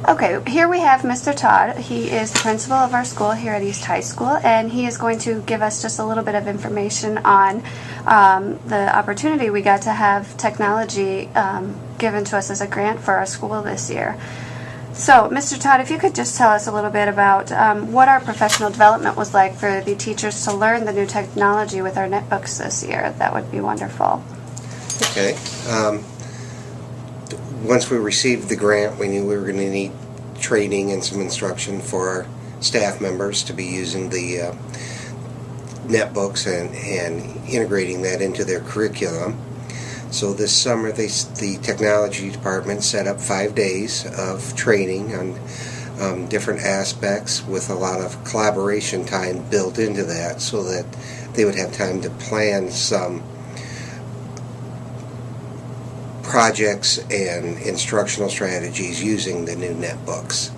Okay, here we have Mr. Todd. He is the principal of our school here at East High School, and he is going to give us just a little bit of information on the opportunity we got to have technology given to us as a grant for our school this year. So, Mr. Todd, if you could just tell us a little bit about what our professional development was like for the teachers to learn the new technology with our netbooks this year, that would be wonderful. Okay. Once we received the grant, we knew we were going to need training and some instruction for our staff members to be using the netbooks and integrating that into their curriculum. So this summer, the technology department set up 5 days of training on different aspects with a lot of collaboration time built into that so that they would have time to plan some projects and instructional strategies using the new netbooks.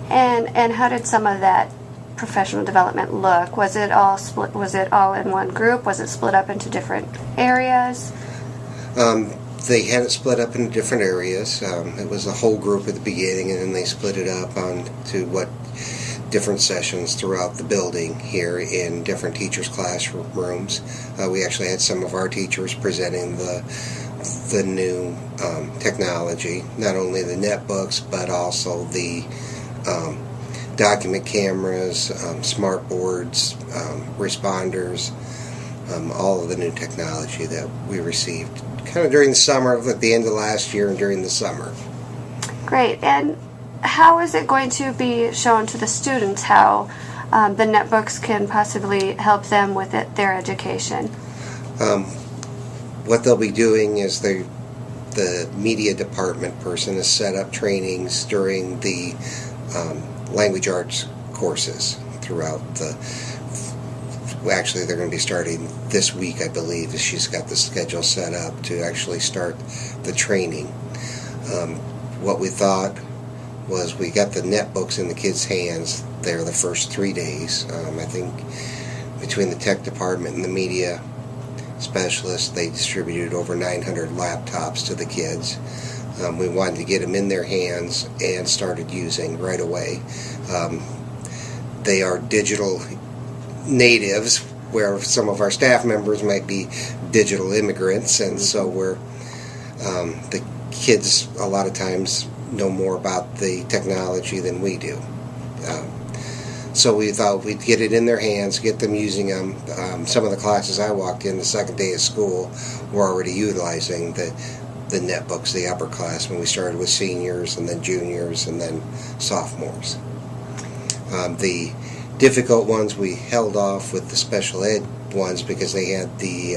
And how did some of that professional development look? Was it all split? Was it all in one group? Was it split up into different areas? They had it split up into different areas. It was a whole group at the beginning, and then they split it up onto different sessions throughout the building here in different teachers' classrooms. We actually had some of our teachers presenting the new technology, not only the netbooks but also the document cameras, smart boards, responders, all of the new technology that we received kind of during the summer, at the end of last year and during the summer. Great. And how is it going to be shown to the students how the netbooks can possibly help them with their education? What they'll be doing is the media department person has set up trainings during the language arts courses throughout actually they're going to be starting this week, I believe. She's got the schedule set up to actually start the training. What we thought was we got the netbooks in the kids' hands there the first 3 days. I think between the tech department and the media specialists, they distributed over 900 laptops to the kids. We wanted to get them in their hands and started using right away. They are digital natives, where some of our staff members might be digital immigrants, and so the kids a lot of times know more about the technology than we do. So we thought we'd get it in their hands, get them using them. Some of the classes I walked in the second day of school were already utilizing the netbooks, the upperclassmen. We started with seniors and then juniors and then sophomores. The difficult ones we held off with the special ed ones because they had the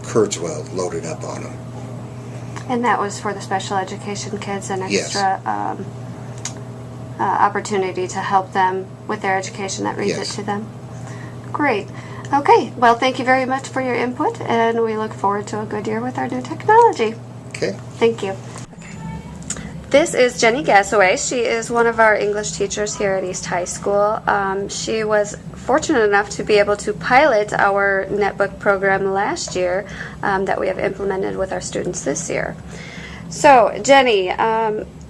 Kurzweil loaded up on them. And that was for the special education kids, an extra Yes. Opportunity to help them with their education that reads Yes. it to them. Great. Okay, well, thank you very much for your input, and we look forward to a good year with our new technology. Okay. Thank you. This is Jenny Gasaway. She is one of our English teachers here at East High School. She was fortunate enough to be able to pilot our netbook program last year that we have implemented with our students this year. So, Jenny,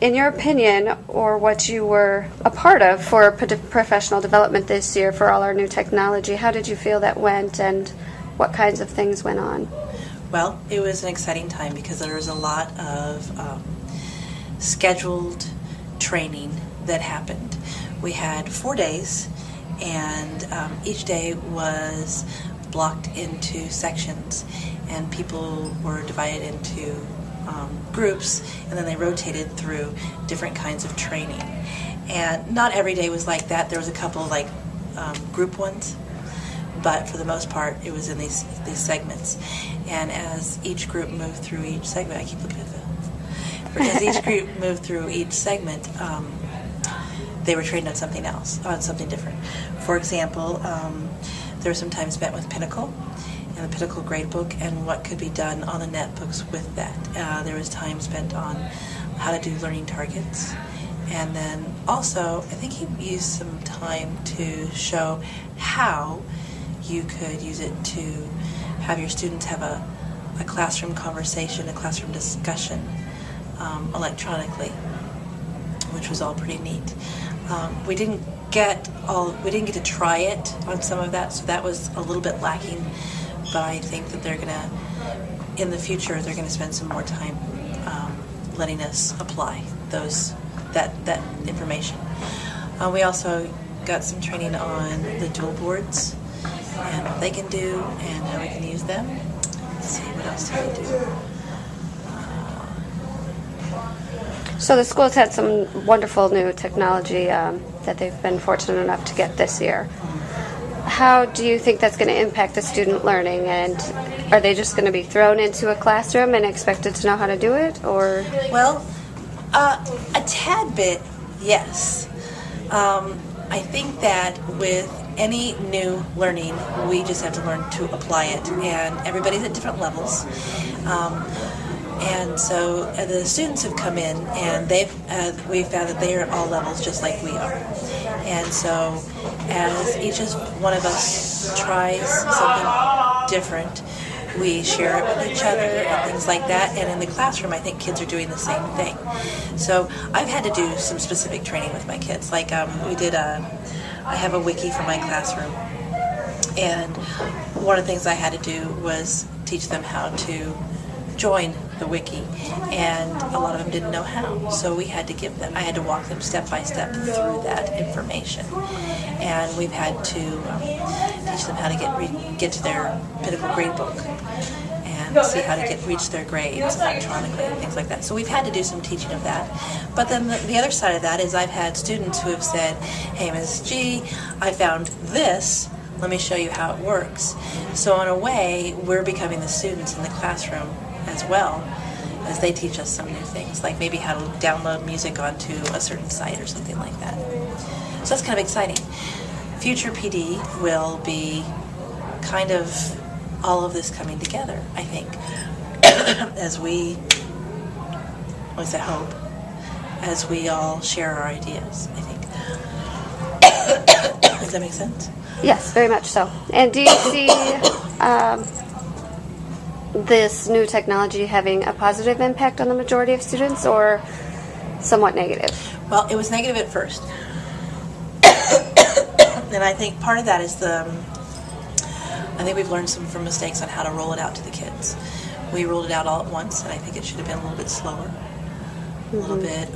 in your opinion, or what you were a part of for professional development this year for all our new technology, how did you feel that went, and what kinds of things went on? Well, it was an exciting time because there was a lot of scheduled training that happened. We had 4 days, and each day was blocked into sections, and people were divided into groups, and then they rotated through different kinds of training. And not every day was like that. There was a couple like group ones, but for the most part it was in these segments. And as each group moved through each segment, I keep looking at as each group moved through each segment, they were trained on something else, on something different. For example, there was some time spent with Pinnacle and the Pinnacle Gradebook and what could be done on the netbooks with that. There was time spent on how to do learning targets. And then also, I think he used some time to show how you could use it to have your students have a classroom conversation, a classroom discussion electronically. which was all pretty neat. We didn't get to try it on some of that, so that was a little bit lacking. But I think that in the future, they're gonna spend some more time letting us apply that information. We also got some training on the dual boards and what they can do and how we can use them. Let's see, what else did we do? So the school's had some wonderful new technology that they've been fortunate enough to get this year. How do you think that's going to impact the student learning, and are they just going to be thrown into a classroom and expected to know how to do it, or? Well, a tad bit, yes. I think that with any new learning, we just have to learn to apply it, and everybody's at different levels. And so the students have come in, and we've found that they are at all levels just like we are. And so as each one of us tries something different, we share it with each other and things like that. And in the classroom, I think kids are doing the same thing. So I've had to do some specific training with my kids. Like I have a wiki for my classroom. And one of the things I had to do was teach them how to join the wiki, and a lot of them didn't know how, so I had to walk them step by step through that information, and we've had to teach them how to get to their Pinnacle grade book and see how to reach their grades electronically and things like that. So we've had to do some teaching of that. But then the other side of that is I've had students who have said, "Hey, Ms. G, I found this. Let me show you how it works." So in a way, we're becoming the students in the classroom as well, as they teach us some new things, like maybe how to download music onto a certain site or something like that. So that's kind of exciting. Future PD will be kind of all of this coming together, I think, as we, at least I hope, as we all share our ideas, I think. Does that make sense? Yes, very much so. And do you see this new technology having a positive impact on the majority of students, or somewhat negative? Well, it was negative at first. And I think part of that is I think we've learned some from mistakes on how to roll it out to the kids. We rolled it out all at once, and I think it should have been a little bit slower. A little bit,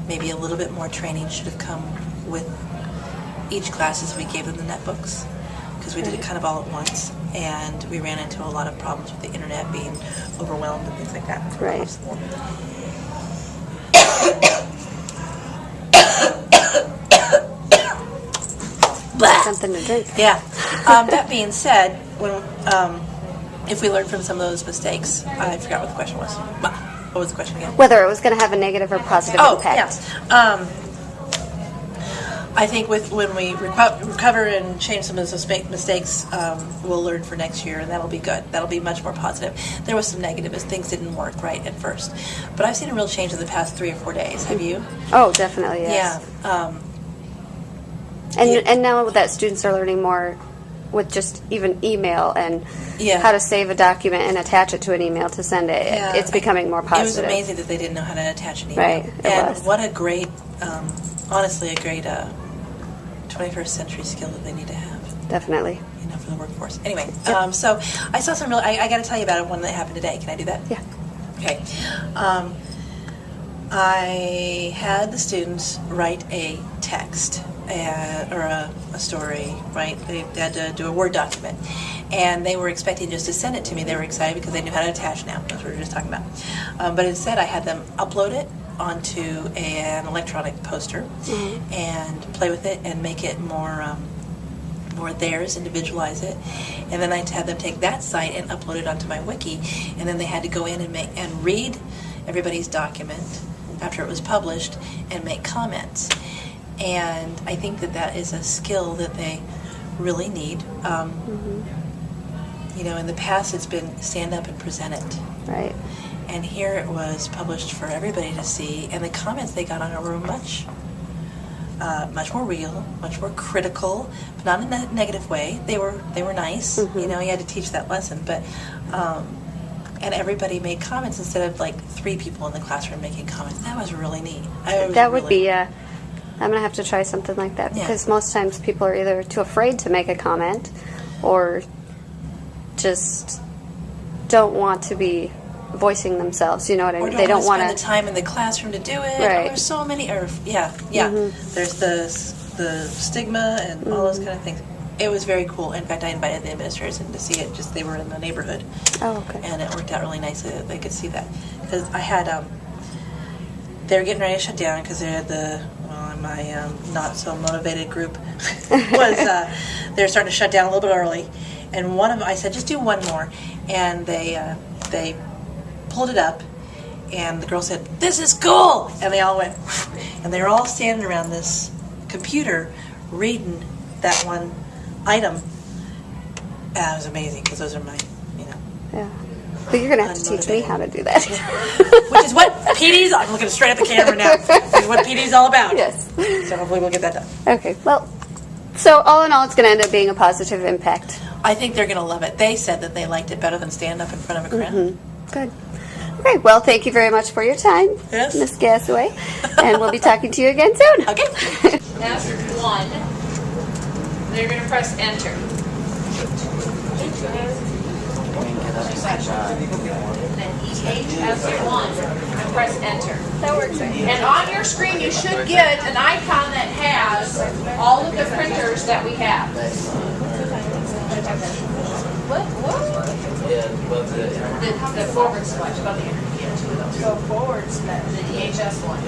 maybe a little bit more training should have come with each class as we gave them the netbooks, because we did it kind of all at once, and we ran into a lot of problems with the internet being overwhelmed and things like that. Right. Something to drink. Yeah. That being said, if we learned from some of those mistakes, I forgot what the question was. What was the question again? Whether it was going to have a negative or positive impact. Yeah. I think when we recover and change some of those mistakes, we'll learn for next year, and that'll be good. That'll be much more positive. There was some negative as things didn't work right at first, but I've seen a real change in the past 3 or 4 days. Have you? Oh, definitely, yes. Yeah. And now that students are learning more with just even email and how to save a document and attach it to an email to send it, it's becoming more positive. It was amazing that they didn't know how to attach an email. Right, and was. What a great, honestly, a great 21st century skill that they need to have. Definitely. You know, for the workforce. Anyway, so I saw some I got to tell you about one that happened today. Can I do that? Yeah. Okay. I had the students write a text or a story, right? They had to do a Word document. And they were expecting just to send it to me. They were excited because they knew how to attach now. That's what we were just talking about. But instead, I had them upload it onto an electronic poster and play with it and make it more theirs, individualize it. And then I had them take that site and upload it onto my wiki. And then they had to go in and read everybody's document after it was published and make comments. And I think that is a skill that they really need. You know, in the past it's been stand up and present it. Right. And here it was published for everybody to see, and the comments they got on it were much more real, much more critical, but not in a negative way. They were nice. You know, you had to teach that lesson, but and everybody made comments instead of like 3 people in the classroom making comments. That was really neat. I'm going to have to try something like that, Yeah. because most times people are either too afraid to make a comment or just don't want to be voicing themselves. You know what I Or mean? they don't want to want spend the time in the classroom to do it. Right. There's so many, There's the stigma and all those kind of things. It was very cool. In fact, I invited the administrators in to see it. Just they were in the neighborhood, Oh, okay. and it worked out really nicely that they could see that. Because I had, they were getting ready to shut down because they had my not so motivated group was they were starting to shut down a little bit early, and one of them I said just do one more, and they pulled it up, and the girl said, "This is cool," and they all went, and they were all standing around this computer reading that one item. And it was amazing because those are my, Yeah. But you're going to have to teach me how to do that. which is what PD's. I'm looking straight at the camera now. This is what PD's all about. Yes. So hopefully we'll get that done. Okay. Well, so all in all, it's going to end up being a positive impact. I think they're going to love it. They said that they liked it better than stand up in front of a crowd. Good. Okay. Well, thank you very much for your time, Yes. Ms. Gasaway. And we'll be talking to you again soon. Okay. That's 1. They're going to press enter. Then EH after 1 and press enter. That works. And on your screen you should get an icon that has all of the printers that we have. What? The forward slash above the enter. 2 of those. So forward slash. The EHS one.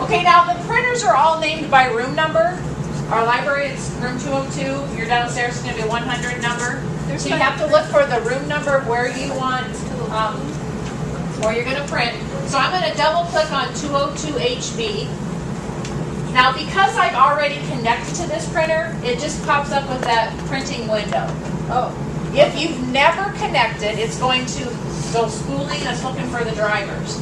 Okay, now the printers are all named by room number. Our library is room 202. Your downstairs is going to be 100 number. So you have to look for the room number where you want, where you're going to print. So I'm going to double click on 202HB. Now because I've already connected to this printer, it just pops up with that printing window. Oh. If you've never connected, it's going to go spooling. It's looking for the drivers.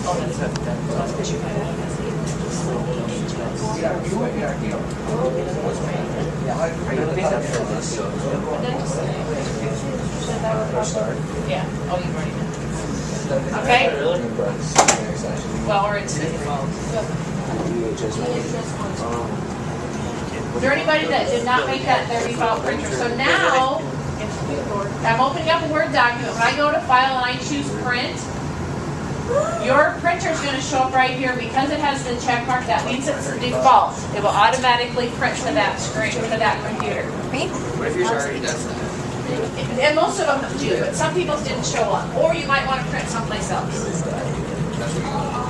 Oh, that's because you might want to see it. Yeah. Oh, you've already done. Okay. Well, or it's default. Is there anybody that did not make that their default printer? So now, I'm opening up a Word document. When I go to File and I choose Print, your printer is going to show up right here. Because it has the check mark, that means it's default. It will automatically print to that screen, to that computer. What if yours already does that? And most of them do, but some people's didn't show up. Or you might want to print someplace else.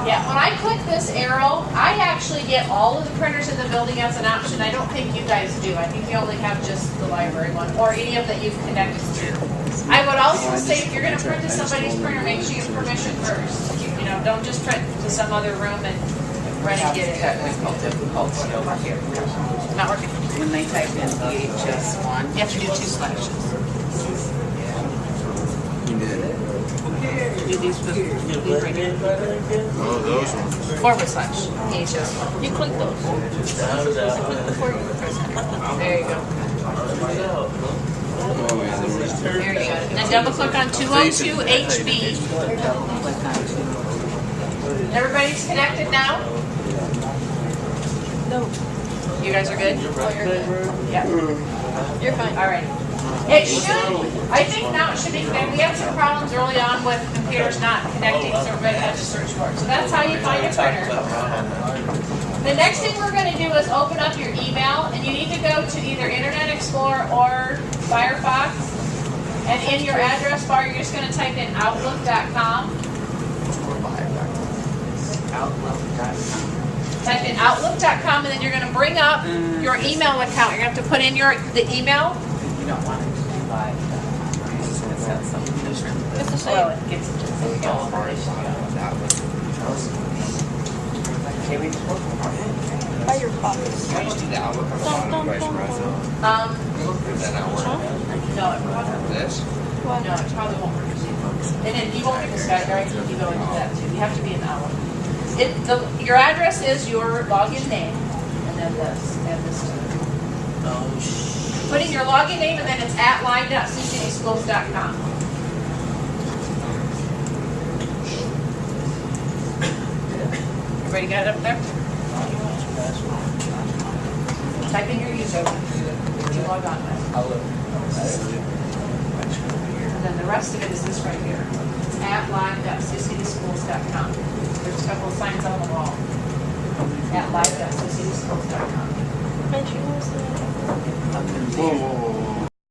Yeah, when I click this arrow, I actually get all of the printers in the building as an option. I don't think you guys do. I think you only have just the library one, or any of that you've connected to. I would also say if you're going to print to somebody's printer, make sure you have permission first. You know, don't just print to some other room and run and get it. Technical difficulty over here. Not working. When they type in EHS1, You have to do 2 slashes. you did. Do these right here. Oh, those ones. Forward slash EHS1. You click those. Click the forward. There you go. There you go. And double click on 202HB. Everybody's connected now? No. You guys are good? Oh, you're good. Yeah. You're fine. All right. It should, I think now it should be connected. We had some problems early on with computers not connecting, so everybody had to search for it. So that's how you find a printer. The next thing we're going to do is open up your email, and you need to go to either Internet Explorer or Firefox. And in your address bar, you're just going to type in Outlook.com. Type in Outlook.com, and then you're going to bring up your email account. You're going to have to put in the email. You don't want it to be live. It's got something different. It's the same. Well, it gets it to the Okay, we just work on By your pockets. Can I just do the Outlook on the bottom, vice versa? Is that not working? No, it won't. This? No, it probably won't work. And then you won't get the Skype, right? You go into that too. You have to be in Outlook. Your address is your login name, and then this, and this. Put in your login name and then it's at live.ccdschools.com. Everybody got it up there? Type in your user that you log on with. And then the rest of it is this right here. It's at live.ccdschools.com. There's a couple of signs on the wall. At live.ccdschools.com. Whoa, whoa,